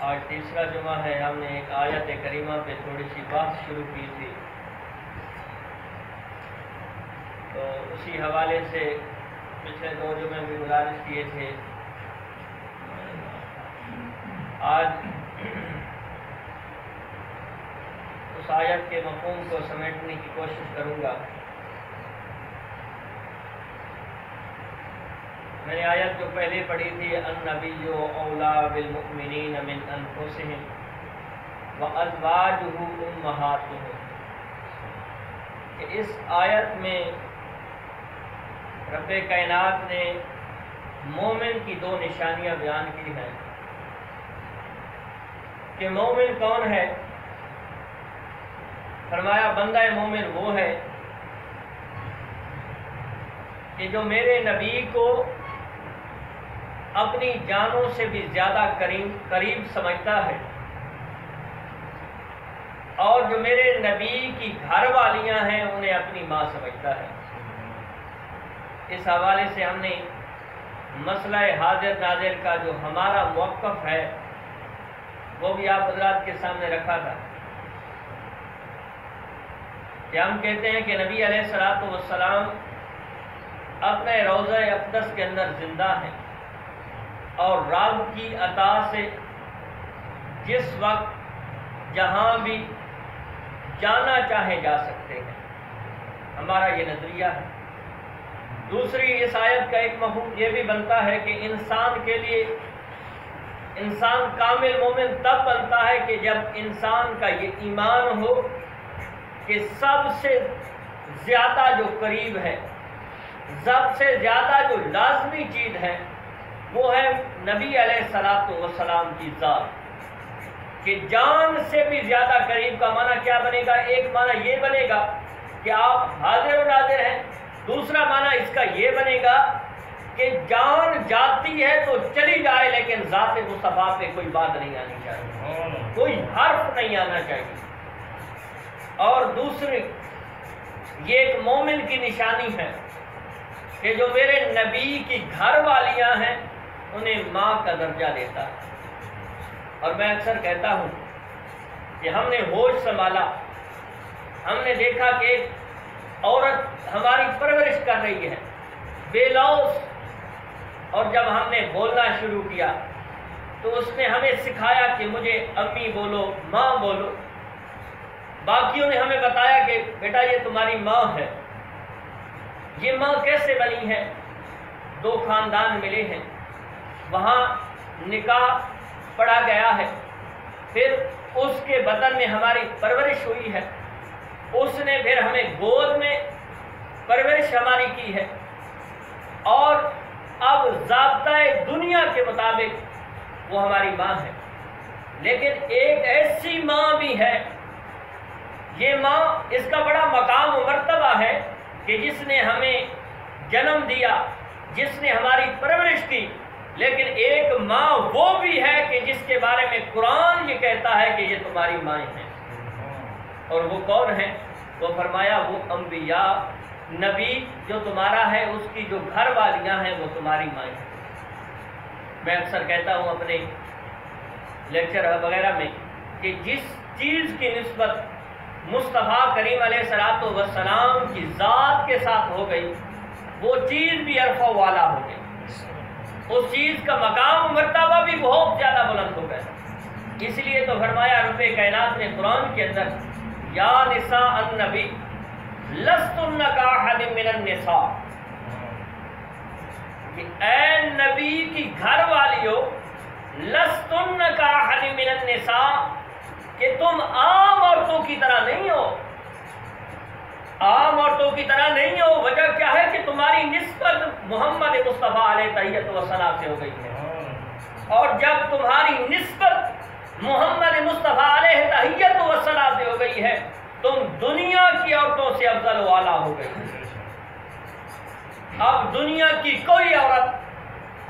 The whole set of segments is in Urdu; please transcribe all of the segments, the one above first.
آج تیسرا جمعہ ہے. ہم نے ایک آیت کریمہ پہ تھوڑی سی بات شروع کی تھی، تو اسی حوالے سے پچھلے 2 جمعے بھی گزارش کیے تھے. آج اس آیت کے مفہوم کو سمیٹنے کی کوشش کروں گا. میں نے آیت جو پہلے پڑھی تھی، النبی اولا بالمؤمنین من انفسہم وازواجہ امہاتہم، کہ اس آیت میں رب کائنات نے مومن کی 2 نشانیاں بیان کی ہیں. کہ مومن کون ہے؟ فرمایا بندہ مومن وہ ہے کہ جو میرے نبی کو اپنی جانوں سے بھی زیادہ قریب سمجھتا ہے، اور جو میرے نبی کی گھر والیاں ہیں انہیں اپنی ماں سمجھتا ہے. اس حوالے سے ہم نے مسئلہ حاضر ناظر کا جو ہمارا موقف ہے وہ بھی آپ حضرات کے سامنے رکھا تھا، کہ ہم کہتے ہیں کہ نبی علیہ الصلوۃ والسلام اپنے روضہ اقدس کے اندر زندہ ہیں، اور رب کی عطا سے جس وقت جہاں بھی جانا چاہے جا سکتے ہیں. ہمارا یہ نظریہ ہے. دوسری اس آیت کا ایک مفہوم یہ بھی بنتا ہے کہ انسان کے لیے انسان کامل مومن تب بنتا ہے کہ جب انسان کا یہ ایمان ہو کہ سب سے زیادہ جو قریب ہے، سب سے زیادہ جو لازمی چیز ہے وہ ہے نبی علیہ الصلوۃ والسلام کی ذات. کہ جان سے بھی زیادہ قریب کا معنی کیا بنے گا؟ ایک معنی یہ بنے گا کہ آپ حاضر و ناظر ہیں. دوسرا معنی اس کا یہ بنے گا کہ جان جاتی ہے تو چلی جائے لیکن ذات مصطفیٰ پہ کوئی بات نہیں آنی چاہیے، کوئی حرف نہیں آنا چاہیے. اور دوسری یہ ایک مومن کی نشانی ہے کہ جو میرے نبی کی گھر والیاں ہیں انہیں ماں کا درجہ دیتا ہے. اور میں اکثر کہتا ہوں کہ ہم نے ہوش سنبھالا، ہم نے دیکھا کہ ایک عورت ہماری پرورش کر رہی ہے بے لوث، اور جب ہم نے بولنا شروع کیا تو اس نے ہمیں سکھایا کہ مجھے امی بولو، ماں بولو. باقیوں نے ہمیں بتایا کہ بیٹا یہ تمہاری ماں ہے. یہ ماں کیسے بنی ہے؟ دو خاندان ملے ہیں، وہاں نکاح پڑھا گیا ہے، پھر اس کے بدن میں ہماری پرورش ہوئی ہے، اس نے پھر ہمیں گود میں پرورش ہماری کی ہے، اور اب ضابطۂ دنیا کے مطابق وہ ہماری ماں ہے۔ لیکن ایک ایسی ماں بھی ہے، یہ ماں اس کا بڑا مقام و مرتبہ ہے کہ جس نے ہمیں جنم دیا، جس نے ہماری پرورش کی، لیکن ایک ماں وہ بھی ہے کہ جس کے بارے میں قرآن یہ کہتا ہے کہ یہ تمہاری مائیں ہیں۔ اور وہ کون ہے؟ وہ فرمایا وہ انبیاء، نبی جو تمہارا ہے اس کی جو گھر والیاں ہیں وہ تمہاری مائیں ہیں۔ میں اکثر کہتا ہوں اپنے لیکچر وغیرہ میں کہ جس چیز کی نسبت مصطفیٰ کریم علیہ الصلوۃ والسلام کی ذات کے ساتھ ہو گئی، وہ چیز بھی عرفہ والا ہو گئی، اس چیز کا مقام و مرتبہ بھی بہت زیادہ بلند ہو گیا۔ اس لیے تو فرمایا رب کائنات نے قرآن کے اندر یا نساء النبی لستن کاحد من النساء، کہ اے نبی کی گھر والیو، لستن کاحد من النساء، کہ تم عام عورتوں کی طرح نہیں ہو، عام عورتوں کی طرح نہیں ہو۔ وجہ کیا ہے کہ تمہاری نسبت محمد مصطفیٰ علیہ تحیت و ثنا سے ہو گئی ہے، اور جب تمہاری نسبت محمد مصطفیٰ علیہ تحیت و ثنا سے ہو گئی ہے، تم دنیا کی عورتوں سے افضل و اعلیٰ ہو گئی۔ اب دنیا کی کوئی عورت،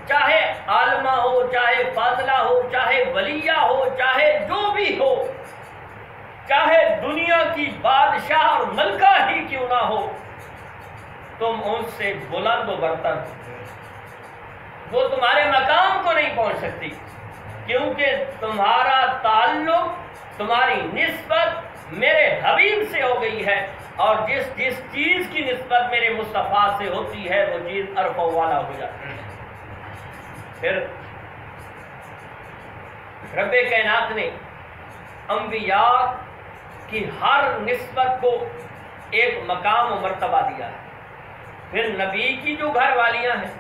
چاہے عالمہ ہو، چاہے فاضلہ ہو، چاہے ولیہ ہو، چاہے جو بھی ہو، چاہے دنیا کی بادشاہ اور ملکہ ہی کیوں نہ ہو، تم ان سے بلند و برتر ہو، وہ تمہارے مقام کو نہیں پہنچ سکتی، کیونکہ تمہارا تعلق، تمہاری نسبت میرے حبیب سے ہو گئی ہے، اور جس جس چیز کی نسبت میرے مصطفیٰ سے ہوتی ہے وہ چیز عرف والا ہو جاتی ہے۔ پھر رب کائنات نے انبیاء کی ہر نسبت کو ایک مقام و مرتبہ دیا ہے۔ پھر نبی کی جو گھر والیاں ہیں،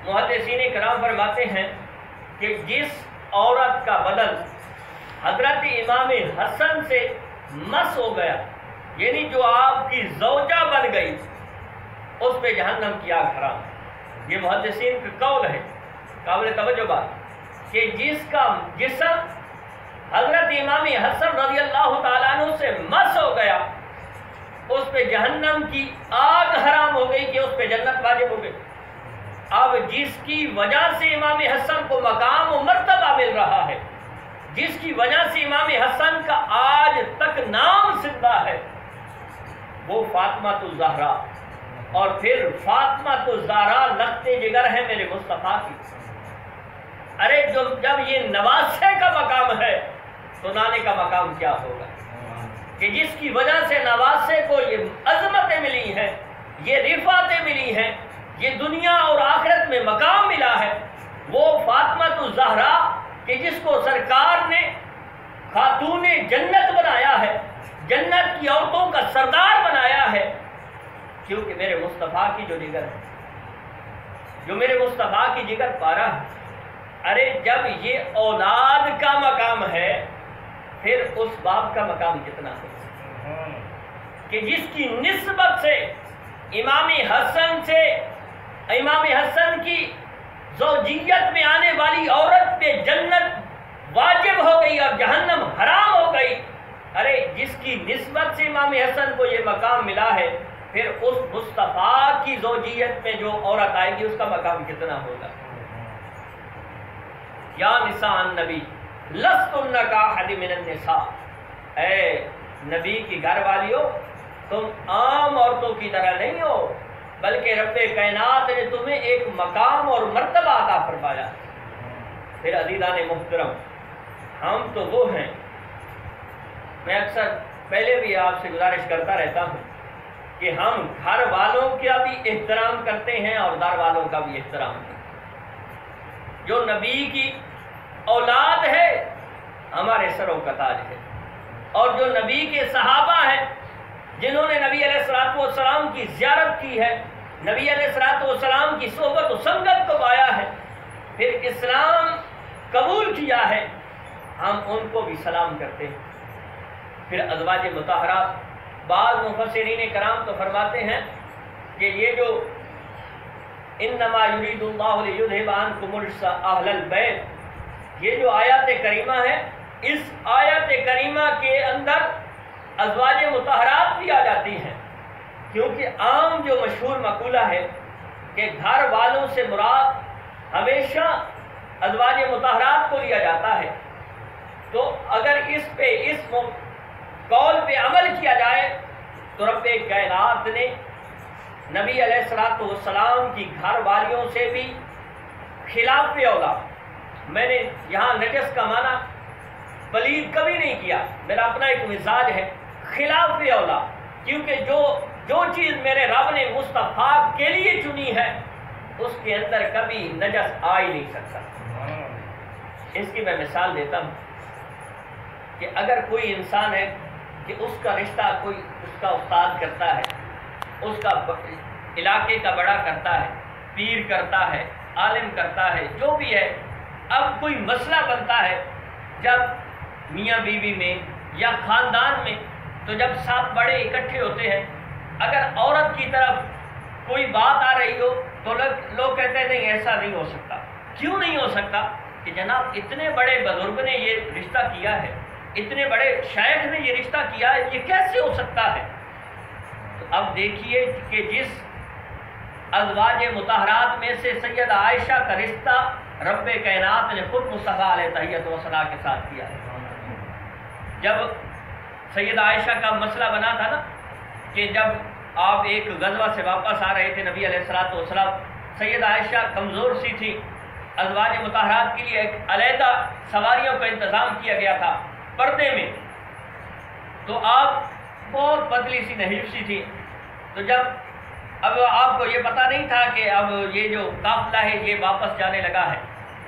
محدثین کرام فرماتے ہیں کہ جس عورت کا بدن حضرت امام حسن سے مس ہو گیا، یعنی جو آپ کی زوجہ بن گئی، اس پہ جہنم کی آگ حرام ہے۔ یہ محدثین کا قول ہے، قابل توجہ بات، کہ جس کا جسم حضرت امام حسن رضی اللہ تعالیٰ عنہ سے مس ہو گیا، اس پہ جہنم کی آگ حرام ہو گئی کہ اس پہ جنت واجب ہو گئی۔ اب جس کی وجہ سے امام حسن کو مقام و مرتبہ مل رہا ہے، جس کی وجہ سے امام حسن کا آج تک نام زندہ ہے، وہ فاطمہ الزہرا، اور پھر فاطمہ الزہرا لختے جگر ہے میرے مصطفیٰ کی۔ ارے جب یہ نواسے کا مقام ہے تو نانے کا مقام کیا ہوگا، کہ جس کی وجہ سے نواسے کو یہ عظمتیں ملی ہیں، یہ رفعتیں ملی ہیں، یہ دنیا اور آخرت میں مقام ملا ہے، وہ فاطمہ الزہرا کہ جس کو سرکار نے خاتون جنت بنایا ہے، جنت کی عورتوں کا سردار بنایا ہے، کیونکہ میرے مصطفیٰ کی جو جگر ہے، جو میرے مصطفیٰ کی جگر پارا ہے۔ ارے جب یہ اولاد کا مقام ہے، پھر اس باپ کا مقام کتنا ہے کہ جس کی نسبت سے امام حسن کی زوجیت میں آنے والی عورت پہ جنت واجب ہو گئی اور جہنم حرام ہو گئی۔ ارے جس کی نسبت سے امام حسن کو یہ مقام ملا ہے، پھر اس مصطفیٰ کی زوجیت میں جو عورت آئے گی اس کا مقام کتنا ہوگا۔ یا نساء النبی لستن کاحد من النساء، اے نبی کی گھر والیو، تم عام عورتوں کی طرح نہیں ہو، بلکہ رب کائنات نے تمہیں ایک مقام اور مرتبہ عطا فرمایا۔ پھر عزیزان محترم، ہم تو وہ ہیں، میں اکثر پہلے بھی آپ سے گزارش کرتا رہتا ہوں کہ ہم گھر والوں کا بھی احترام کرتے ہیں اور دار والوں کا بھی احترام کرتے ہیں۔ جو نبی کی اولاد ہے ہمارے سروں کا تاج ہے، اور جو نبی کے صحابہ ہیں جنہوں نے نبی علیہ الصلوۃ والسلام کی زیارت کی ہے، نبی علیہ السلام کی صحبت و سنگت کو پایا ہے، پھر اسلام قبول کیا ہے، ہم ان کو بھی سلام کرتے ہیں۔ پھر ازواج مطہرات، بعض مفسرین کرام تو فرماتے ہیں کہ یہ جو انما یرید اللہ لیذھب عنکم الرجس اہل البیت، یہ جو آیات کریمہ ہے، اس آیات کریمہ کے اندر ازواج مطہرات بھی آ جاتی ہیں، کیونکہ عام جو مشہور مقولہ ہے کہ گھر والوں سے مراد ہمیشہ ازواج مطہرات کو لیا جاتا ہے، تو اگر اس قول پہ عمل کیا جائے تو رب کائنات نے نبی علیہ السلام کی گھر والیوں سے بھی خلاف اولا، میں نے یہاں نجس کا معنی پلید کبھی نہیں کیا، میرا اپنا ایک مزاج ہے، خلاف اولا، کیونکہ جو چیز میرے رب نے مصطفیٰ کے لیے چنی ہے اس کے اندر کبھی نجس آ ہی نہیں سکتا۔ اس کی میں مثال دیتا ہوں کہ اگر کوئی انسان ہے کہ اس کا رشتہ کوئی اس کا استاد کرتا ہے، اس کا علاقے کا بڑا کرتا ہے، پیر کرتا ہے، عالم کرتا ہے، جو بھی ہے، اب کوئی مسئلہ بنتا ہے جب میاں بیوی میں یا خاندان میں، تو جب سات بڑے اکٹھے ہوتے ہیں، اگر عورت کی طرف کوئی بات آ رہی ہو تو لوگ کہتے ہیں نہیں ایسا نہیں ہو سکتا۔ کیوں نہیں ہو سکتا؟ کہ جناب اتنے بڑے بزرگ نے یہ رشتہ کیا ہے، اتنے بڑے شیخ نے یہ رشتہ کیا ہے، یہ کیسے ہو سکتا ہے؟ تو اب دیکھیے کہ جس ازواج مطہرات میں سے سید عائشہ کا رشتہ رب کائنات نے خود مصطفیٰ علیہ تحیت و ثنا کے ساتھ کیا ہے۔ جب سید عائشہ کا مسئلہ بنا تھا نا کہ جب آپ ایک غزوہ سے واپس آ رہے تھے، نبی علیہ السلام، سید عائشہ کمزور سی تھی، ازواج مطہرات کے لیے ایک علیحدہ سواریوں کا انتظام کیا گیا تھا پردے میں، تو آپ بہت پتلی سی نحیف سی تھی، تو جب اب آپ کو یہ پتہ نہیں تھا کہ اب یہ جو قافلہ ہے یہ واپس جانے لگا ہے،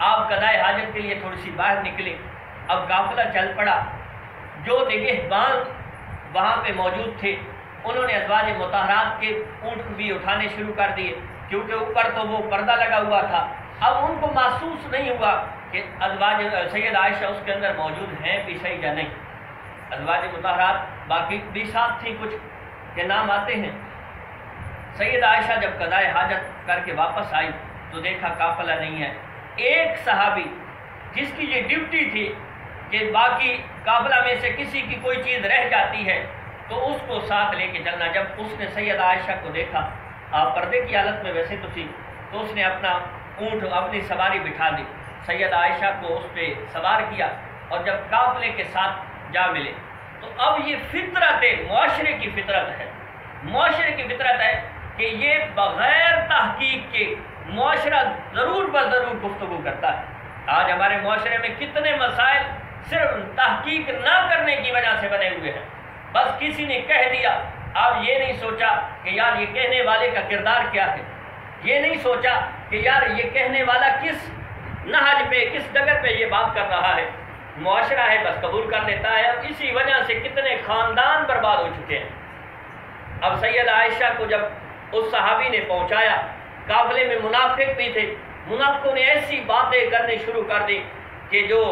آپ قضائے حاجت کے لیے تھوڑی سی باہر نکلے، اب قافلہ چل پڑا، جو نگہبان وہاں پہ موجود تھے انہوں نے ازواج مطہرات کے اونٹ بھی اٹھانے شروع کر دیے، کیونکہ اوپر تو وہ پردہ لگا ہوا تھا، اب ان کو محسوس نہیں ہوا کہ ازواج سید عائشہ اس کے اندر موجود ہیں بھی صحیح یا نہیں۔ ازواج مطہرات باقی بھی ساتھ تھیں، کچھ کے نام آتے ہیں۔ سید عائشہ جب قضائے حاجت کر کے واپس آئی تو دیکھا قافلہ نہیں ہے۔ ایک صحابی جس کی یہ ڈیوٹی تھی کہ باقی قافلہ میں سے کسی کی کوئی چیز رہ جاتی ہے تو اس کو ساتھ لے کے چلنا، جب اس نے سید عائشہ کو دیکھا، آپ پردے کی حالت میں ویسے تو تھی، تو اس نے اپنا اونٹ اپنی سواری بٹھا دی، سید عائشہ کو اس پہ سوار کیا، اور جب قافلے کے ساتھ جا ملے تو اب یہ فطرت ہے، معاشرے کی فطرت ہے، معاشرے کی فطرت ہے کہ یہ بغیر تحقیق کے معاشرہ ضرور بضرور گفتگو کرتا ہے۔ آج ہمارے معاشرے میں کتنے مسائل صرف تحقیق نہ کرنے کی وجہ سے بنے ہوئے ہیں، بس کسی نے کہہ دیا، آپ یہ نہیں سوچا کہ یار یہ کہنے والے کا کردار کیا ہے، یہ نہیں سوچا کہ یار یہ کہنے والا کس نہج پہ کس ڈگر پہ یہ بات کر رہا ہے، معاشرہ ہے بس قبول کر لیتا ہے، اور اسی وجہ سے کتنے خاندان برباد ہو چکے ہیں۔ اب سید عائشہ کو جب اس صحابی نے پہنچایا، قافلے میں منافق بھی تھے، منافقوں نے ایسی باتیں کرنے شروع کر دی کہ جو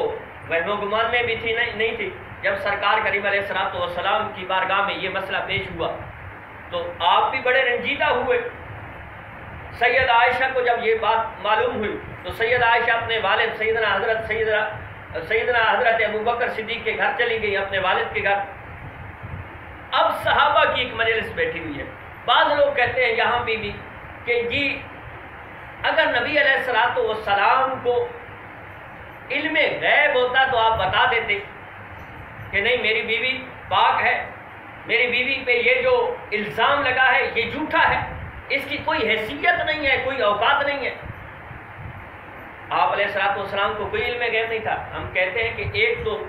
وہم و گمان میں بھی تھی نہیں تھی۔ جب سرکار کریم علیہ السلام کی بارگاہ میں یہ مسئلہ پیش ہوا تو آپ بھی بڑے رنجیدہ ہوئے۔ سید عائشہ کو جب یہ بات معلوم ہوئی تو سید عائشہ اپنے والد سیدنا حضرت ابو بکر صدیق کے گھر چلی گئی، اپنے والد کے گھر۔ اب صحابہ کی ایک مجلس بیٹھی ہوئی ہے، بعض لوگ کہتے ہیں یہاں بھی کہ جی اگر نبی علیہ السلام کو علم غیب ہوتا تو آپ بتا دیتے کہ نہیں میری بیوی پاک ہے، میری بیوی پہ یہ جو الزام لگا ہے یہ جھوٹا ہے، اس کی کوئی حیثیت نہیں ہے، کوئی اوقات نہیں ہے۔ آپ علیہ السلام کو کوئی علم غیب نہیں تھا۔ ہم کہتے ہیں کہ ایک تو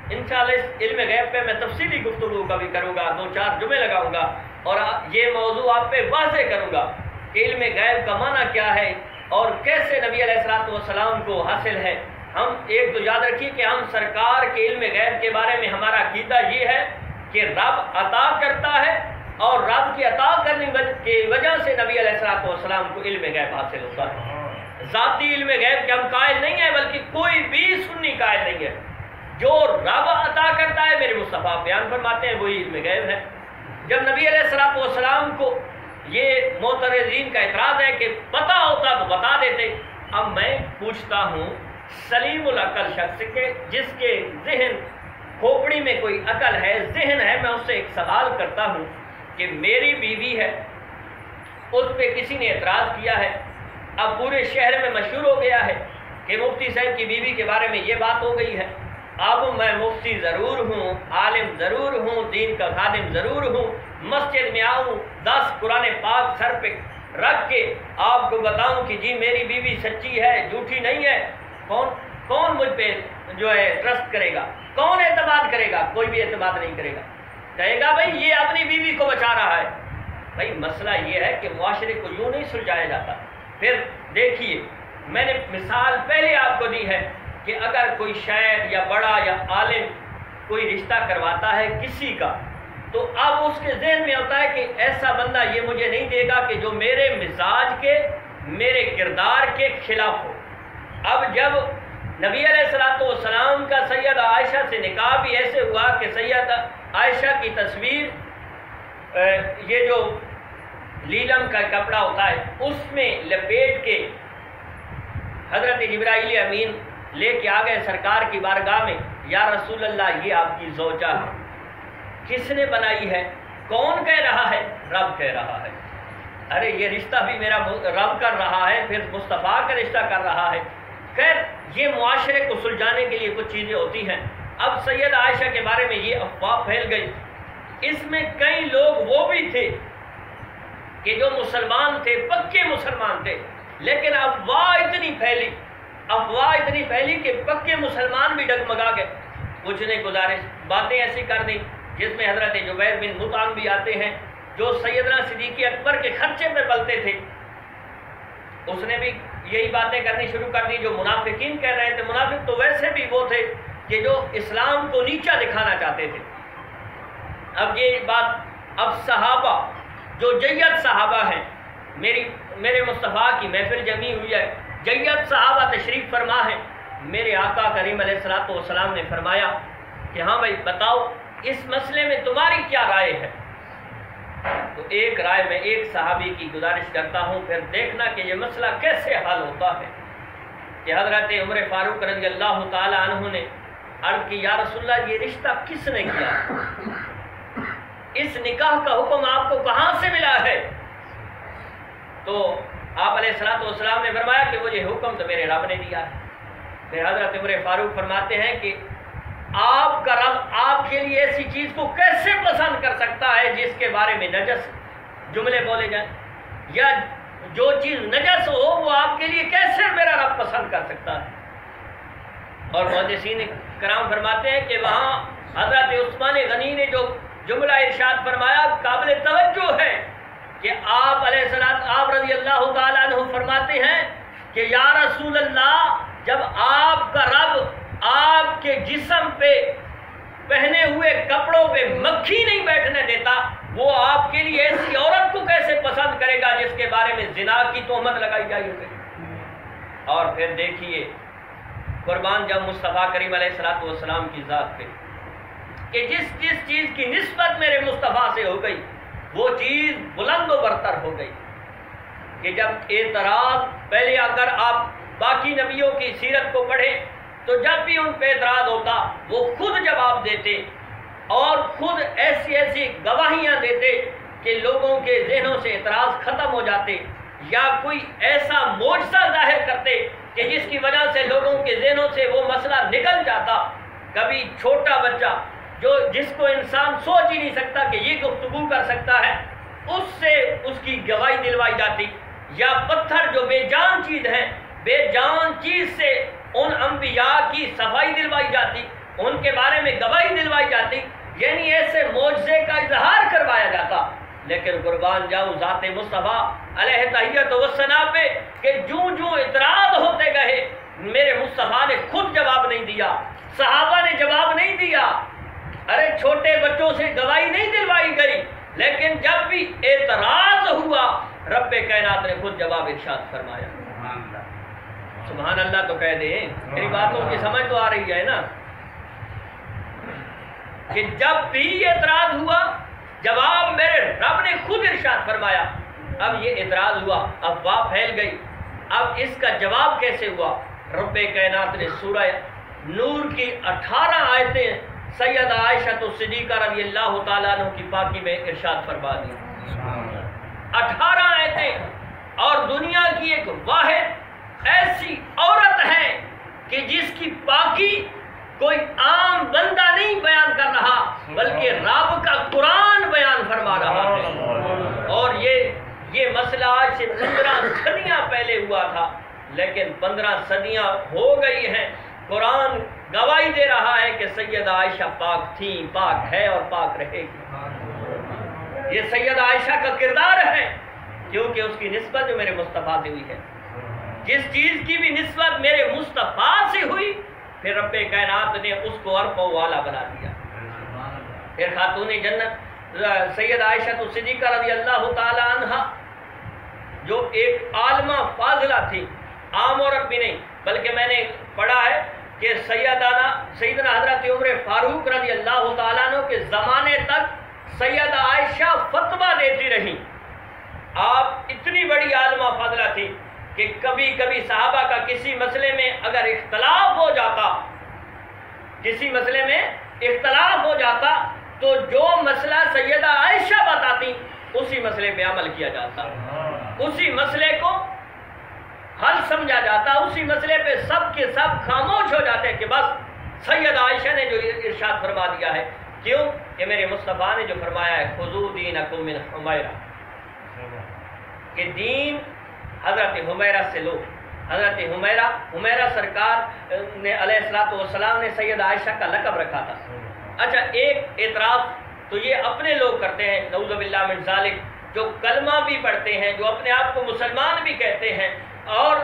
انشاءاللہ اس علم غیب پہ میں تفصیلی گفتگو کبھی کروں گا، 2-4 جمعے لگاؤں گا اور یہ موضوع آپ پہ واضح کروں گا کہ علم غیب کا معنی کیا ہے اور کیسے نبی علیہ السلام کو حاصل ہے۔ ہم ایک تو یاد رکھیے کہ ہم سرکار کے علم غیب کے بارے میں ہمارا عقیدہ یہ ہے کہ رب عطا کرتا ہے اور رب کی عطا کرنے کی وجہ سے نبی علیہ السلام کو علم غیب حاصل ہوتا ہے۔ ذاتی علم غیب کے ہم قائل نہیں ہیں، بلکہ کوئی بھی سنی قائل نہیں ہے۔ جو رب عطا کرتا ہے، میرے مصطفیٰ بیان فرماتے ہیں، وہی علم غیب ہے۔ جب نبی علیہ السلام کو یہ معترضین کا اعتراض ہے کہ پتہ ہوتا تو بتا دیتے، اب میں پوچھتا ہوں سلیم العقل شخص کے جس کے ذہن کھوپڑی میں کوئی عقل ہے، ذہن ہے، میں اس سے ایک سوال کرتا ہوں کہ میری بیوی ہے، اس پہ کسی نے اعتراض کیا ہے، اب پورے شہر میں مشہور ہو گیا ہے کہ مفتی صاحب کی بیوی کے بارے میں یہ بات ہو گئی ہے، اب میں مفتی ضرور ہوں، عالم ضرور ہوں، دین کا خادم ضرور ہوں، مسجد میں آؤں 10 قرآن پاک سر پہ رکھ کے آپ کو بتاؤں کہ جی میری بیوی سچی ہے، جھوٹی نہیں ہے، کون مجھ پہ جو ہے ٹرسٹ کرے گا؟ کون اعتماد کرے گا؟ کوئی بھی اعتماد نہیں کرے گا، کہے گا بھائی یہ اپنی بیوی کو بچا رہا ہے۔ بھائی مسئلہ یہ ہے کہ معاشرے کو یوں نہیں سلجھایا جاتا۔ پھر دیکھیے، میں نے مثال پہلے آپ کو دی ہے کہ اگر کوئی شیخ یا بڑا یا عالم کوئی رشتہ کرواتا ہے کسی کا، تو اب اس کے ذہن میں ہوتا ہے کہ ایسا بندہ یہ مجھے نہیں دے گا کہ جو میرے مزاج کے، میرے کردار کے خلاف ہو۔ اب جب نبی علیہ السلام کا سیدہ عائشہ سے نکاح بھی ایسے ہوا کہ سیدہ عائشہ کی تصویر یہ جو لیلم کا کپڑا ہوتا ہے اس میں لپیٹ کے حضرت جبرائیل امین لے کے آ گئے سرکار کی بارگاہ میں، یا رسول اللہ یہ آپ کی زوجہ ہے، کس نے بنائی ہے؟ کون کہہ رہا ہے؟ رب کہہ رہا ہے۔ ارے یہ رشتہ بھی میرا رب کر رہا ہے، پھر مصطفیٰ کا رشتہ کر رہا ہے۔ خیر یہ معاشرے کو سلجھانے کے لیے کچھ چیزیں ہوتی ہیں۔ اب سید عائشہ کے بارے میں یہ افواہ پھیل گئی، اس میں کئی لوگ وہ بھی تھے کہ جو مسلمان تھے، پکے مسلمان تھے، لیکن افواہ اتنی پھیلی کہ پکے مسلمان بھی ڈگمگا گئے۔ کچھ نے گزارش باتیں ایسی کر دی جس میں حضرت جبیر بن مطعم بھی آتے ہیں جو سیدنا صدیق اکبر کے خرچے پہ پلتے تھے، اس نے بھی یہی باتیں کرنی شروع کر دی جو منافقین کہہ رہے تھے۔ منافق تو ویسے بھی وہ تھے کہ جو اسلام کو نیچا دکھانا چاہتے تھے۔ اب یہ بات، اب صحابہ جو جید صحابہ ہیں، میرے مصطفیٰ کی محفل جمی ہوئی ہے، جید صحابہ تشریف فرما ہے، میرے آقا کریم علیہ السلام نے فرمایا کہ ہاں بھائی بتاؤ اس مسئلے میں تمہاری کیا رائے ہے؟ تو ایک رائے میں ایک صحابی کی گزارش کرتا ہوں، پھر دیکھنا کہ یہ مسئلہ کیسے حل ہوتا ہے۔ کہ حضرت عمر فاروق رضی اللہ تعالی عنہ نے عرض کی، یا رسول اللہ یہ رشتہ کس نے کیا؟ اس نکاح کا حکم آپ کو کہاں سے ملا ہے؟ تو آپ علیہ السلام نے فرمایا کہ مجھے حکم تو میرے رب نے دیا ہے۔ پھر حضرت عمر فاروق فرماتے ہیں کہ آپ کا رب آپ کے لیے ایسی چیز کو کیسے پسند کر سکتا ہے جس کے بارے میں نجس جملے بولے جائیں، یا جو چیز نجس ہو وہ آپ کے لیے کیسے میرا رب پسند کر سکتا ہے؟ اور محدثین کرام فرماتے ہیں کہ وہاں حضرت عثمان غنی نے جو جملہ ارشاد فرمایا قابل توجہ ہے کہ آپ رضی اللہ تعالیٰ عنہ فرماتے ہیں کہ یا رسول اللہ جب آپ کا رب آپ کے جسم پہ پہنے ہوئے کپڑوں پہ مکھی نہیں بیٹھنے دیتا، وہ آپ کے لیے ایسی عورت کو کیسے پسند کرے گا جس کے بارے میں زنا کی تہمت لگائی جائی ہوگی؟ اور پھر دیکھیے قربان جب مصطفیٰ کریم علیہ السلام کی ذات پہ کہ جس چیز کی نسبت میرے مصطفیٰ سے ہو گئی وہ چیز بلند و برتر ہو گئی، کہ جب اعتراض پہلے اگر آپ باقی نبیوں کی سیرت کو پڑھیں تو جب بھی ان پہ اعتراض ہوتا وہ خود جواب دیتے اور خود ایسی گواہیاں دیتے کہ لوگوں کے ذہنوں سے اعتراض ختم ہو جاتے، یا کوئی ایسا معجزہ ظاہر کرتے کہ جس کی وجہ سے لوگوں کے ذہنوں سے وہ مسئلہ نکل جاتا۔ کبھی چھوٹا بچہ جس کو انسان سوچ ہی نہیں سکتا کہ یہ گفتگو کر سکتا ہے، اس سے اس کی گواہی دلوائی جاتی، یا پتھر جو بے جان چیز ہے، بے جان چیز سے ان انبیاء کی صفائی دلوائی جاتی، ان کے بارے میں گواہی دلوائی جاتی، یعنی ایسے معجزے کا اظہار کروایا جاتا۔ لیکن قربان جاؤں ذات مصطفیٰ علیہ تحیت و ثنا پہ کہ جو اعتراض ہوتے گئے میرے مصطفیٰ نے خود جواب نہیں دیا، صحابہ نے جواب نہیں دیا، ارے چھوٹے بچوں سے گواہی نہیں دلوائی گئی، لیکن جب بھی اعتراض ہوا رب کائنات نے خود جواب ارشاد فرمایا. سبحان اللہ تو کہہ دیں. میری باتوں کی سمجھ تو آ رہی ہے نا کہ جب بھی اعتراض ہوا جواب میرے رب نے خود ارشاد فرمایا. اب یہ اعتراض ہوا، افواہ پھیل گئی، اب اس کا جواب کیسے ہوا؟ رب کائنات نے سورہ نور کی 18 آیتیں سیدہ عائشہ صدیقہ رضی اللہ تعالیٰ عنہ کی پاکی میں ارشاد فرما دی. 18 آیتیں، اور دنیا کی ایک واحد ایسی عورت ہے کہ جس کی پاکی کوئی عام بندہ نہیں بیان کر رہا بلکہ رب کا قرآن بیان فرما رہا ہے. اور یہ مسئلہ آج سے 15 صدیاں پہلے ہوا تھا، لیکن 15 صدیاں ہو گئی ہیں. قرآن گواہی دے رہا ہے کہ سیدہ عائشہ پاک تھیں، پاک ہے اور پاک رہے گی. یہ سیدہ عائشہ کا کردار ہے کیونکہ اس کی نسبت جو میرے مصطفیٰ سے ہوئی ہے. جس چیز کی بھی نسبت میرے مصطفیٰ سے ہوئی پھر رب کائنات نے اس کو عرف و والا بنا دیا. پھر خاتون جنت سید عائشہ صدیقہ رضی اللہ تعالی عنہ جو ایک عالمہ فاضلہ تھی، عام عورت بھی نہیں، بلکہ میں نے پڑھا ہے کہ سیدنا حضرت عمر فاروق رضی اللہ تعالیٰ عنہ کے زمانے تک سیدہ عائشہ فتویٰ دیتی رہی. آپ اتنی بڑی عالمہ فاضلہ تھی کہ کبھی کبھی صحابہ کا کسی مسئلے میں اگر اختلاف ہو جاتا، کسی مسئلے میں اختلاف ہو جاتا تو جو مسئلہ سیدہ عائشہ بتاتی اسی مسئلے پہ عمل کیا جاتا، اسی مسئلے کو حل سمجھا جاتا، اسی مسئلے پہ سب کے سب خاموش ہو جاتے کہ بس سیدہ عائشہ نے جو ارشاد فرما دیا ہے. کیوں؟ کہ میرے مصطفیٰ نے جو فرمایا ہے خذوا دینکم من حمیرہ، کہ دین حضرت حمیرہ سے لو. حضرت حمیرہ سرکار نے علیہ السلام نے سیدہ عائشہ کا لقب رکھا تھا. اچھا، ایک اعتراف تو یہ اپنے لوگ کرتے ہیں نعوذ باللہ من ذالک، جو کلمہ بھی پڑھتے ہیں، جو اپنے آپ کو مسلمان بھی کہتے ہیں اور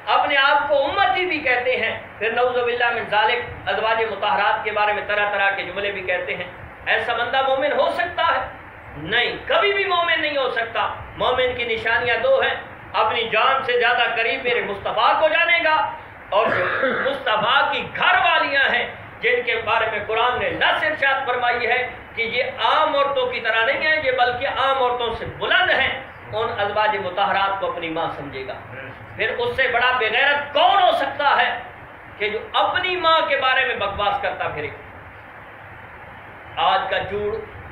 اپنے آپ کو امتی بھی کہتے ہیں، پھر نعوذ باللہ من ذالک ازواج مطہرات کے بارے میں طرح طرح کے جملے بھی کہتے ہیں. ایسا بندہ مومن ہو سکتا ہے؟ نہیں، کبھی بھی مومن نہیں ہو سکتا. مومن کی نشانیاں دو ہیں، اپنی جان سے زیادہ قریب میرے مصطفیٰ کو جانے گا، اور جو مصطفیٰ کی گھر والیاں ہیں جن کے بارے میں قرآن نے نص ارشاد فرمائی ہے کہ یہ عام عورتوں کی طرح نہیں ہیں، یہ بلکہ عام عورتوں سے بلند ہیں، ان ازواج مطہرات کو اپنی ماں سمجھے گا. پھر اس سے بڑا بے غیرت کون ہو سکتا ہے کہ جو اپنی ماں کے بارے میں بکواس کرتا پھرے؟ آج کا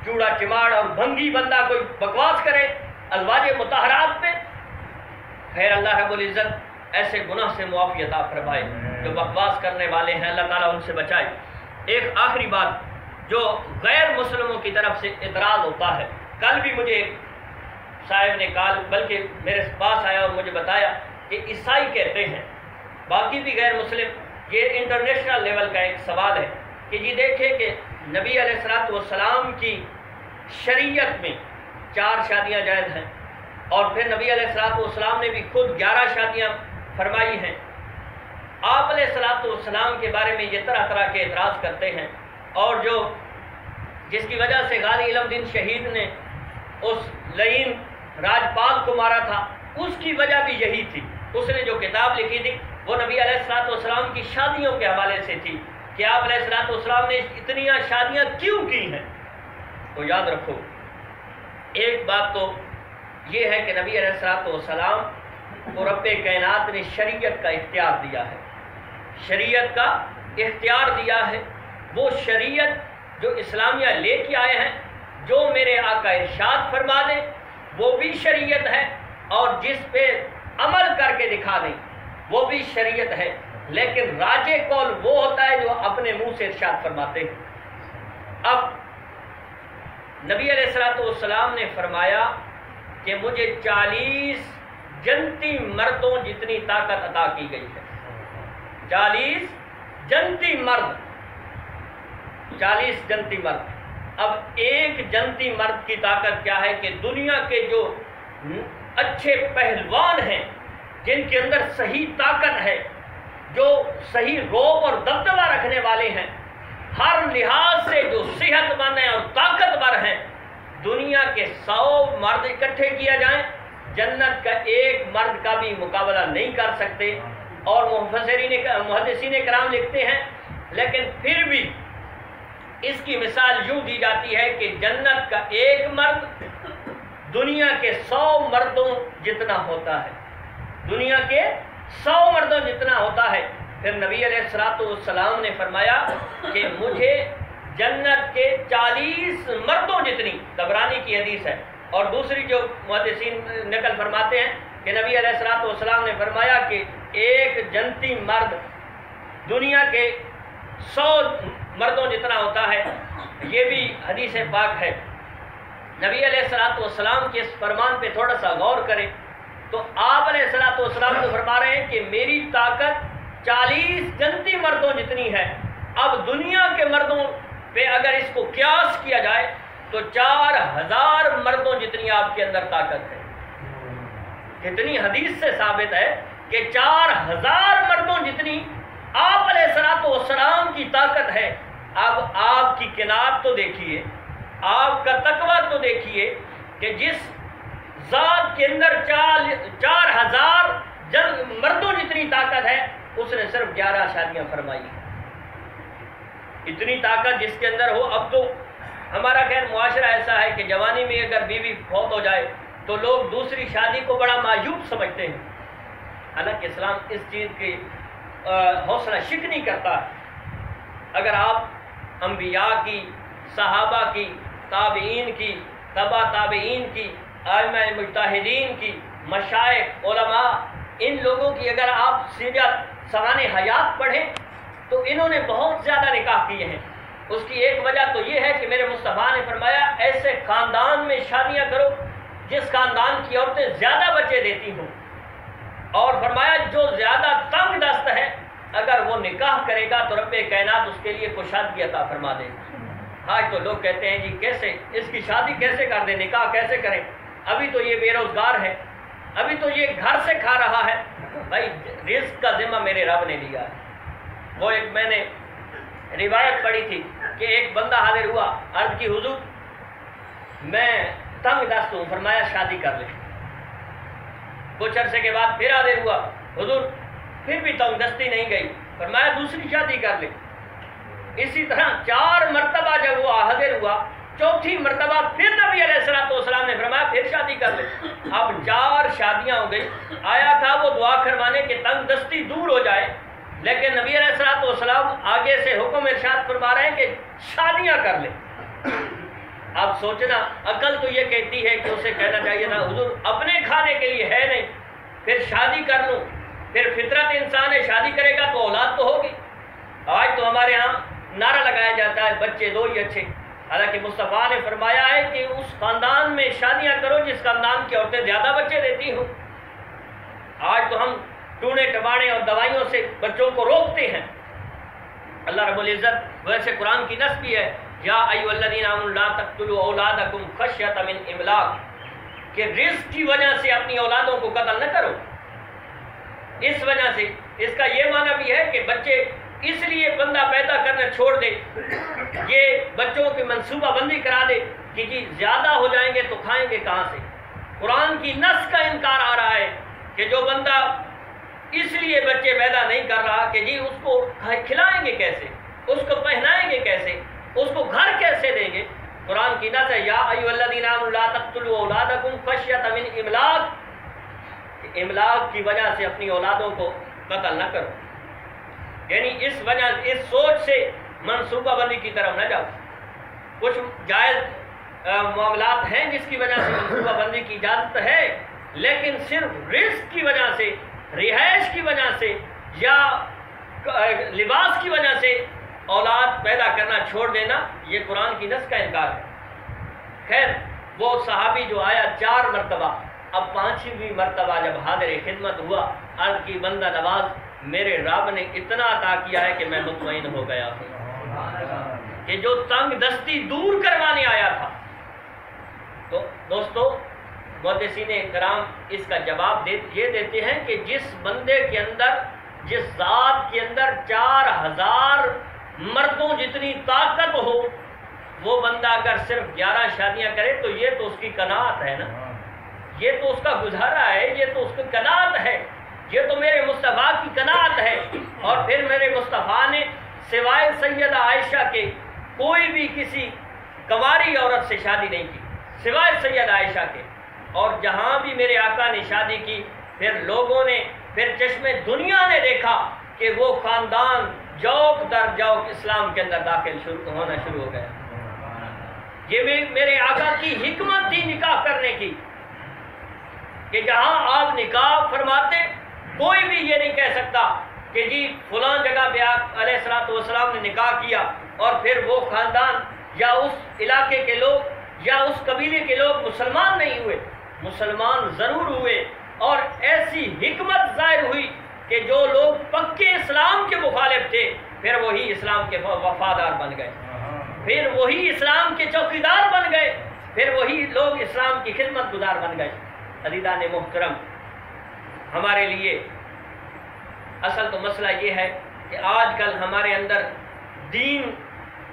چوڑا چماڑ اور بھنگی بندہ کوئی بکواس کرے ازواج مطہرات پہ، خیر اللہ رب العزت ایسے گناہ سے معافی عطا فرمائے. جو بکواس کرنے والے ہیں اللہ تعالیٰ ان سے بچائے. ایک آخری بات جو غیر مسلموں کی طرف سے اعتراض ہوتا ہے، کل بھی مجھے ایک صاحب نے کال بلکہ میرے پاس آیا اور مجھے بتایا کہ عیسائی کہتے ہیں، باقی بھی غیر مسلم، یہ انٹرنیشنل لیول کا ایک سوال ہے کہ جی دیکھیں کہ نبی علیہ السلام کی شریعت میں 4 شادیاں جائز ہیں، اور پھر نبی علیہ السلام نے بھی خود 11 شادیاں فرمائی ہیں. آپ علیہ السلام کے بارے میں یہ طرح طرح کے اعتراض کرتے ہیں، اور جس کی وجہ سے غازی علم دین شہید نے اس لعین راجپال کو مارا تھا، اس کی وجہ بھی یہی تھی. اس نے جو کتاب لکھی تھی وہ نبی علیہ السلام کی شادیوں کے حوالے سے تھی کہ آپ علیہ السلام نے اتنی شادیاں کیوں کی ہیں. تو یاد رکھو، ایک بات تو یہ ہے کہ نبی علیہ السلام کو رب کائنات نے شریعت کا اختیار دیا ہے، شریعت کا اختیار دیا ہے. وہ شریعت جو اسلامیہ لے کے آئے ہیں، جو میرے آقا ارشاد فرما دیں وہ بھی شریعت ہے، اور جس پہ عمل کر کے دکھا دیں وہ بھی شریعت ہے. لیکن راجے قول وہ ہوتا ہے جو اپنے منہ سے ارشاد فرماتے ہیں. اب نبی علیہ السلام نے فرمایا کہ مجھے 40 جنتی مردوں جتنی طاقت عطا کی گئی ہے. 40 جنتی مرد، 40 جنتی مرد. اب ایک جنتی مرد کی طاقت کیا ہے کہ دنیا کے جو اچھے پہلوان ہیں، جن کے اندر صحیح طاقت ہے، جو صحیح روب اور دبدبہ رکھنے والے ہیں، ہر لحاظ سے جو صحت مند ہیں اور طاقتور ہیں، دنیا کے 100 مرد اکٹھے کیا جائیں جنت کا ایک مرد کا بھی مقابلہ نہیں کر سکتے. اور محدثین کرام لکھتے ہیں لیکن پھر بھی اس کی مثال یوں دی جاتی ہے کہ جنت کا ایک مرد دنیا کے 100 مردوں جتنا ہوتا ہے. دنیا کے 100 مردوں جتنا ہوتا ہے. پھر نبی علیہ الصلوۃ والسلام نے فرمایا کہ مجھے جنت کے 40 مردوں جتنی، طبرانی کی حدیث ہے. اور دوسری جو محدثین نقل فرماتے ہیں کہ نبی علیہ الصلوۃ والسلام نے فرمایا کہ ایک جنتی مرد دنیا کے 100 مردوں جتنا ہوتا ہے. یہ بھی حدیث پاک ہے. نبی علیہ الصلوۃ والسلام کے اس فرمان پہ تھوڑا سا غور کریں تو آپ علیہ الصلوۃ والسلام تو فرما رہے ہیں کہ میری طاقت 40 جنتی مردوں جتنی ہے. اب دنیا کے مردوں پہ اگر اس کو قیاس کیا جائے تو 4000 مردوں جتنی آپ کے اندر طاقت ہے. کتنی حدیث سے ثابت ہے کہ 4000 مردوں جتنی آپ علیہ الصلوۃ والسلام کی طاقت ہے. اب آپ کی قناعت تو دیکھیے، آپ کا تقویٰ تو دیکھیے کہ جس ذات کے اندر 4000 مردوں جتنی طاقت ہے اس نے صرف 11 شادیاں فرمائی ہیں. اتنی طاقت جس کے اندر ہو. اب تو ہمارا خیر معاشرہ ایسا ہے کہ جوانی میں اگر بیوی فوت ہو جائے تو لوگ دوسری شادی کو بڑا معیوب سمجھتے ہیں. حالانکہ اسلام اس چیز کی حوصلہ شک نہیں کرتا. اگر آپ انبیاء کی، صحابہ کی، تابعین کی، تبع تابعین کی، ائمہ مجتہدین کی، مشائخ، علماء، ان لوگوں کی اگر آپ سیرت سوانح حیات پڑھیں تو انہوں نے بہت زیادہ نکاح کیے ہیں. اس کی ایک وجہ تو یہ ہے کہ میرے مصطفیٰ نے فرمایا ایسے خاندان میں شادیاں کرو جس خاندان کی عورتیں زیادہ بچے دیتی ہوں. اور فرمایا جو زیادہ تنگ دست ہے اگر وہ نکاح کرے گا تو رب کائنات اس کے لیے کشادگی عطا فرما دے گا. آج تو لوگ کہتے ہیں جی کیسے اس کی شادی کیسے کر دیں، نکاح کیسے کریں، ابھی تو یہ بے روزگار ہے، ابھی تو یہ گھر سے کھا رہا ہے. بھائی رزق کا ذمہ میرے رب نے لیا ہے. وہ ایک میں نے روایت پڑھی تھی کہ ایک بندہ حاضر ہوا، عرض کی حضور میں تنگ دست ہوں، فرمایا شادی کر لیں. کچھ عرصے کے بعد پھر حاضر ہوا، حضور پھر بھی تنگ دستی نہیں گئی، فرمایا دوسری شادی کر لیں. اسی طرح 4 مرتبہ جب وہ حاضر ہوا، چوتھی مرتبہ پھر نبی علیہ الصلوۃ والسلام نے فرمایا پھر شادی کر لیں. اب 4 شادیاں ہو گئی. آیا تھا وہ دعا کروانے کہ تنگ دستی دور ہو جائے، لیکن نبی علیہ الصلوۃ والسلام آگے سے حکم ارشاد فرما رہے ہیں کہ شادیاں کر لیں. اب سوچنا عقل تو یہ کہتی ہے کہ اسے کہنا چاہیے نا حضور اپنے کھانے کے لیے ہے نہیں، پھر شادی کر لوں. پھر فطرت انسان ہے شادی کرے گا تو اولاد تو ہوگی. آج تو ہمارے ہاں نعرہ لگایا جاتا ہے بچے 2 ہی اچھے. حالانکہ مصطفیٰ نے فرمایا ہے کہ اس خاندان میں شادیاں کرو جس خاندان کی عورتیں زیادہ بچے دیتی ہوں. آج تو ہم ٹونے ٹباڑے اور دوائیوں سے بچوں کو روکتے ہیں. اللہ رب العزت ویسے قرآن کی نص بھی ہے یا ایھا الذین آمنوا لا تقتلوا اولادکم خشیۃ من املاق، کہ رزق کی وجہ سے اپنی اولادوں کو قتل نہ کرو. اس وجہ سے اس کا یہ معنی بھی ہے کہ بچے اس لیے بندہ پیدا کرنا چھوڑ دے، یہ بچوں کی منصوبہ بندی کرا دے کہ جی زیادہ ہو جائیں گے تو کھائیں گے کہاں سے. قرآن کی نص کا انکار آ رہا ہے کہ جو بندہ اس لیے بچے پیدا نہیں کر رہا کہ جی اس کو کھلائیں گے کیسے، اس کو پہنائیں گے کیسے، اس کو گھر کیسے دیں گے. قرآن کی نص ہے یا ایھا الذین آمنوا لا تقتلوا اولادکم خشیۃ من املاق، املاق کی وجہ سے اپنی اولادوں کو قتل نہ کرو. یعنی اس وجہ اس سوچ سے منصوبہ بندی کی طرف نہ جاؤ. کچھ جائز معاملات ہیں جس کی وجہ سے منصوبہ بندی کی اجازت ہے، لیکن صرف رزق کی وجہ سے، رہائش کی وجہ سے یا لباس کی وجہ سے اولاد پیدا کرنا چھوڑ دینا یہ قرآن کی نص کا انکار ہے. خیر وہ صحابی جو آیا 4 مرتبہ، اب 5ویں مرتبہ جب حاضر خدمت ہوا، عرض کی بندہ نواز میرے رب نے اتنا عطا کیا ہے کہ میں مطمئن ہو گیا ہوں کہ جو تنگ دستی دور کروانے آیا تھا. تو دوستو محدثین کرام اس کا جواب یہ دیتے ہیں کہ جس بندے کے اندر، جس ذات کے اندر 4000 مردوں جتنی طاقت ہو، وہ بندہ اگر صرف 11 شادیاں کرے تو یہ تو اس کی قناعت ہے نا، یہ تو اس کا گزارا ہے، یہ تو اس کی قناعت ہے، یہ تو میرے مصطفیٰ کی قناعت ہے۔ اور پھر میرے مصطفیٰ نے سوائے سیدہ عائشہ کے کوئی بھی کسی کنواری عورت سے شادی نہیں کی، سوائے سیدہ عائشہ کے۔ اور جہاں بھی میرے آقا نے شادی کی، پھر لوگوں نے، پھر چشم دنیا نے دیکھا کہ وہ خاندان جوک در جوک اسلام کے اندر داخل ہونا شروع ہو گیا۔ یہ میرے آقا کی حکمت تھی نکاح کرنے کی، کہ جہاں آپ نکاح فرماتے کوئی بھی یہ نہیں کہہ سکتا کہ جی فلاں جگہ پہ آپ علیہ الصلوۃ والسلام نے نکاح کیا اور پھر وہ خاندان یا اس علاقے کے لوگ یا اس قبیلے کے لوگ مسلمان نہیں ہوئے۔ مسلمان ضرور ہوئے، اور ایسی حکمت ظاہر ہوئی کہ جو لوگ پکے اسلام کے مخالف تھے پھر وہی اسلام کے وفادار بن گئے، پھر وہی اسلام کے چوکیدار بن گئے، پھر وہی لوگ اسلام کی خدمت گزار بن گئے۔ عزیزان محترم، ہمارے لیے اصل تو مسئلہ یہ ہے کہ آج کل ہمارے اندر دین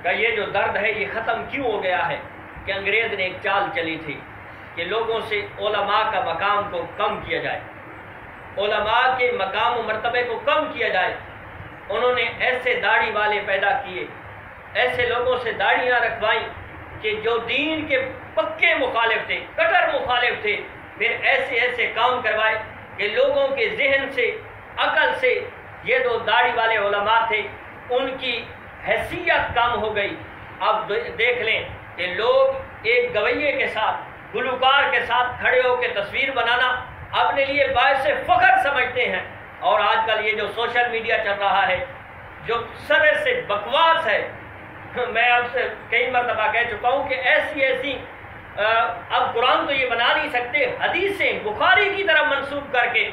کا یہ جو درد ہے یہ ختم کیوں ہو گیا ہے؟ کہ انگریز نے ایک چال چلی تھی کہ لوگوں سے علماء کا مقام کو کم کیا جائے، علماء کے مقام و مرتبے کو کم کیا جائے۔ انہوں نے ایسے داڑھی والے پیدا کیے، ایسے لوگوں سے داڑھیاں رکھوائیں کہ جو دین کے پکے مخالف تھے، کٹر مخالف تھے، پھر ایسے ایسے کام کروائے کہ لوگوں کے ذہن سے، عقل سے یہ جو داڑھی والے علماء تھے ان کی حیثیت کم ہو گئی۔ اب دیکھ لیں کہ لوگ ایک گویے کے ساتھ، گلوکار کے ساتھ کھڑے ہو کے تصویر بنانا اپنے لیے باعث فخر سمجھتے ہیں۔ اور آج کل یہ جو سوشل میڈیا چل رہا ہے جو سرے سے بکواس ہے، میں اب سے کئی مرتبہ کہہ چکا ہوں کہ ایسی ایسی اب قرآن تو یہ بنا نہیں سکتے، حدیثیں بخاری کی طرف منسوب کر کے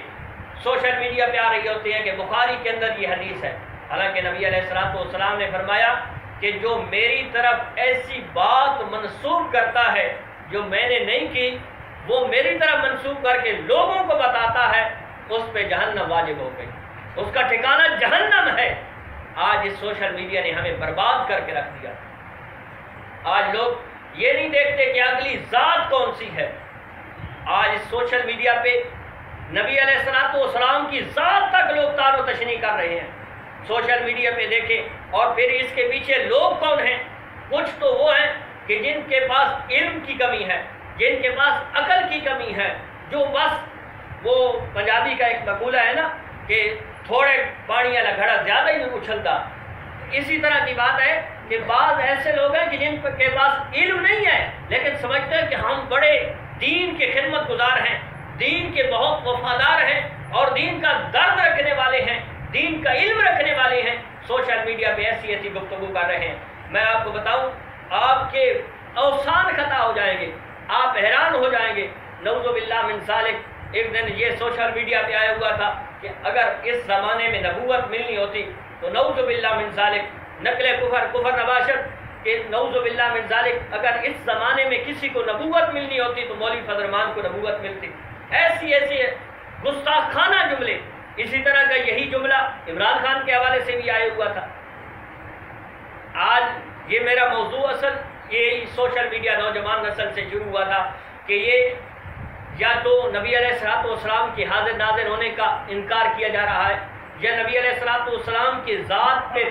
سوشل میڈیا پہ آ رہی ہوتی ہیں کہ بخاری کے اندر یہ حدیث ہے، حالانکہ نبی علیہ الصلوۃ والسلام نے فرمایا کہ جو میری طرف ایسی بات منسوب کرتا ہے جو میں نے نہیں کی، وہ میری طرف منسوب کر کے لوگوں کو بتاتا ہے، اس پہ جہنم واجب ہو گئی، اس کا ٹھکانہ جہنم ہے۔ آج اس سوشل میڈیا نے ہمیں برباد کر کے رکھ دیا۔ آج لوگ یہ نہیں دیکھتے کہ اگلی ذات کون سی ہے۔ آج اس سوشل میڈیا پہ نبی علیہ الصلوۃ والسلام کی ذات تک لوگ تار و تشنیع کر رہے ہیں، سوشل میڈیا پہ دیکھیں۔ اور پھر اس کے پیچھے لوگ کون ہیں؟ کچھ تو وہ ہیں کہ جن کے پاس علم کی کمی ہے، جن کے پاس عقل کی کمی ہے، جو بس وہ پنجابی کا ایک مقولہ ہے نا کہ تھوڑے پانی والا گھڑا زیادہ ہی اچھلتا، اسی طرح کی بات ہے کہ بعض ایسے لوگ ہیں کہ جن کے پاس علم نہیں ہے لیکن سمجھتے ہیں کہ ہم بڑے دین کے خدمت گزار ہیں، دین کے بہت وفادار ہیں اور دین کا درد رکھنے والے ہیں، دین کا علم رکھنے والے ہیں۔ سوشل میڈیا پہ ایسی ایسی گفتگو کر رہے ہیں، میں آپ کو بتاؤں آپ کے اوسان خطا ہو جائیں گے، آپ حیران ہو جائیں گے۔ نعوذ باللہ من ذالک، ایک دن یہ سوشل میڈیا پہ آیا ہوا تھا کہ اگر اس زمانے میں نبوت ملنی ہوتی تو نعوذ باللہ من ذالک نقل کفر نباشت کہ نعوذ باللہ من ذالک اگر اس زمانے میں کسی کو نبوت ملنی ہوتی تو مولوی فضل الرحمان کو نبوت ملتی۔ ایسی ایسی گستاخانہ جملے۔ اسی طرح کا یہی جملہ عمران خان کے حوالے سے بھی آیا ہوا تھا۔ آج یہ میرا موضوع اصل یہ سوشل میڈیا نوجوان نسل سے شروع ہوا تھا کہ یہ یا تو نبی علیہ الصلوۃ والسلام کی حاضر ناظر ہونے کا انکار کیا جا رہا ہے، یا نبی علیہ الصلوۃ والسلام کی ذات پہ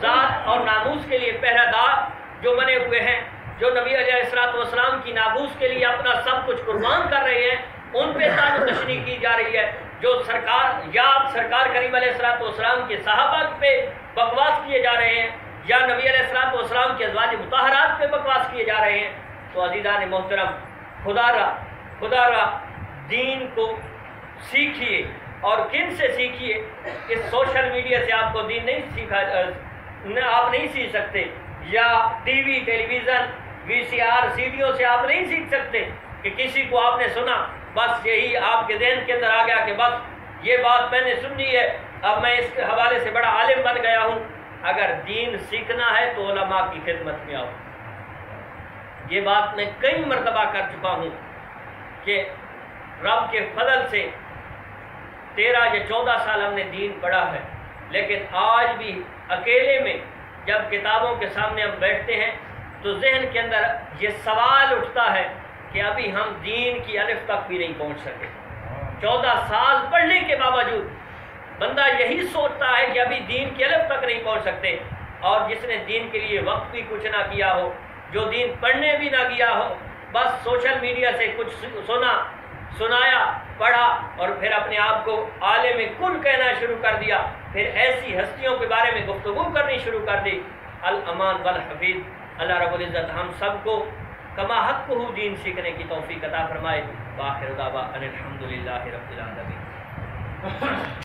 ذات اور ناموس کے لیے پہرہ دار جو بنے ہوئے ہیں، جو نبی علیہ الصلوۃ والسلام کی ناموس کے لیے اپنا سب کچھ قربان کر رہے ہیں، ان پہ تان و تشنیع کی جا رہی ہے۔ جو سرکار کریم علیہ الصلوۃ والسلام کے صحابہ پہ بکواس کیے جا رہے ہیں، یا نبی علیہ الصلوۃ والسلام کے ازواج مطہرات پہ بکواس کیے جا رہے ہیں۔ تو عزیزان محترم، خدا را دین کو سیکھیے، اور کن سے سیکھیے؟ اس سوشل میڈیا سے آپ کو دین آپ نہیں سیکھ سکتے، یا ٹی وی ٹیلی ویژن VCR سیڈیوں سے آپ نہیں سیکھ سکتے کہ کسی کو آپ نے سنا بس یہی آپ کے ذہن کے اندر آ گیا کہ بس یہ بات میں نے سنی ہے، اب میں اس حوالے سے بڑا عالم بن گیا ہوں۔ اگر دین سیکھنا ہے تو علماء کی خدمت میں آؤ۔ یہ بات میں کئی مرتبہ کر چکا ہوں کہ رب کے فضل سے 13 یا 14 سال ہم نے دین پڑھا ہے، لیکن آج بھی اکیلے میں جب کتابوں کے سامنے ہم بیٹھتے ہیں تو ذہن کے اندر یہ سوال اٹھتا ہے کہ ابھی ہم دین کی الف تک بھی نہیں پہنچ سکے. 14 سال پڑھنے کے باوجود بندہ یہی سوچتا ہے کہ ابھی دین کی الف تک نہیں پہنچ سکتے. اور جس نے دین کے لیے وقت بھی کچھ نہ کیا ہو، جو دین پڑھنے بھی نہ گیا ہو، بس سوشل میڈیا سے کچھ سنا، سنایا، پڑھا اور پھر اپنے آپ کو عالم کل کہنا شروع کر دیا، پھر ایسی ہستیوں کے بارے میں گفتگو کرنی شروع کر دی. الامان والحفیظ. اللہ رب العزت ہم سب کو کما حق ہو دین سیکھنے کی توفیق عطا فرمائے. وآخر دعوانا الحمدللہ رب العالمین.